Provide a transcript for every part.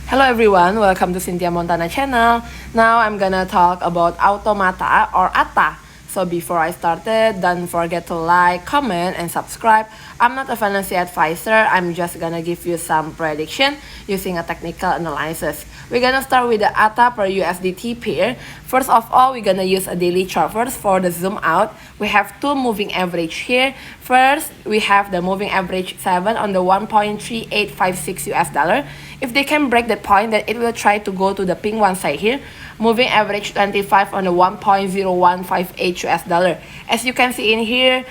Hello everyone, welcome to Cynthia Montana channel. Now I'm gonna talk about Automata or ATA. So before I started, don't forget to like, comment, and subscribe. I'm not a financial advisor, I'm just gonna give you some prediction using a technical analysis. We're gonna start with the ATA per USDT pair. First of all, we're gonna use a daily chart first for the zoom out. We have two moving average here. First, we have the moving average 7 on the 1.3856 US dollar. If they can break that point, then it will try to go to the pink one side here. Moving average 25 on the 1.0158 US dollar. As you can see in here,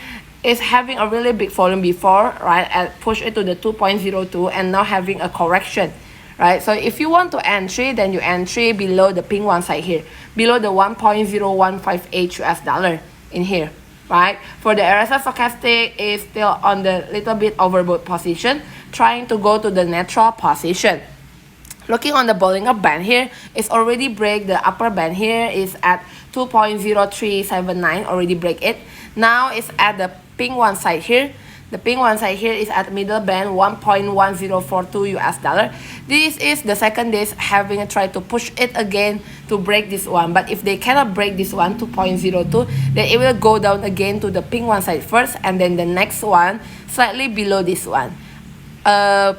it's having a really big volume before, right? And push it to the 2.02 and now having a correction, right? So if you want to entry, then you entry below the pink one side here, below the 1.0158 US dollar in here, right? For the RSI stochastic is still on the little bit overbought position, trying to go to the neutral position. Looking on the Bollinger Band here, it's already break the upper band here is at 2.0379, already break it. Now it's at the pink one side here. The pink one side here is at middle band 1.1042 US dollar. This is the second day having a try to push it again to break this one. But if they cannot break this one, 2.02, then it will go down again to the pink one side first, and then the next one slightly below this one.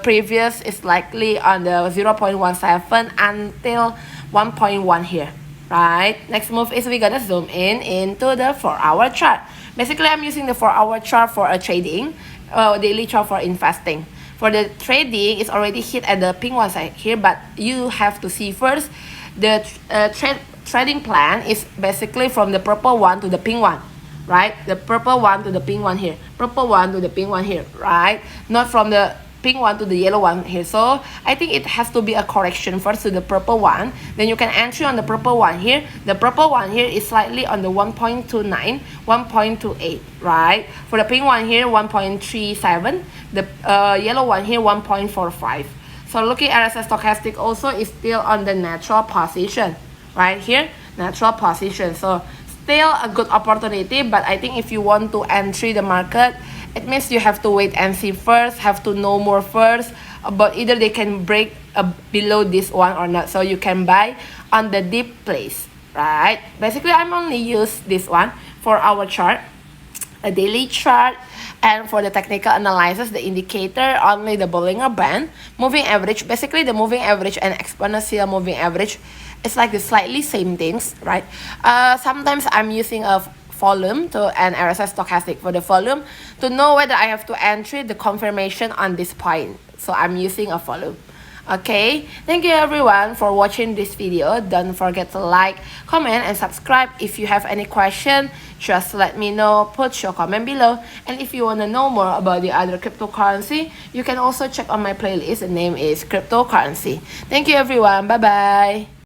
Previous is likely on the 0.17 until 1.1 here, right? Next move is we're gonna zoom in into the 4-hour chart. Basically, I'm using the 4-hour chart for a trading, daily chart for investing. For the trading, it's already hit at the pink one side here, but you have to see first the trading plan is basically from the purple one to the pink one, right? The purple one to the pink one here, purple one to the pink one here, right? Not from the pink one to the yellow one here. So I think it has to be a correction first to the purple one, then you can entry on the purple one here. The purple one here is slightly on the 1.29, 1.28, right? For the pink one here, 1.37. The yellow one here, 1.45. So looking at RSI stochastic also is still on the natural position, right here, natural position. So still a good opportunity, but I think if you want to entry the market, it means you have to wait and see first, have to know more first about either they can break below this one or not, so you can buy on the deep place, right? Basically, I'm only use this one for our chart, a daily chart, and for the technical analysis, the indicator, only the Bollinger Band, moving average. Basically, the moving average and exponential moving average is like the slightly same things, right? Sometimes I'm using a volume to an RSI stochastic for the volume to know whether I have to entry the confirmation on this point. So I'm using a volume. Okay, thank you everyone for watching this video. Don't forget to like, comment, and subscribe. If you have any question, just let me know, put your comment below. And if you want to know more about the other cryptocurrency, you can also check on my playlist. The name is cryptocurrency. Thank you everyone. Bye bye.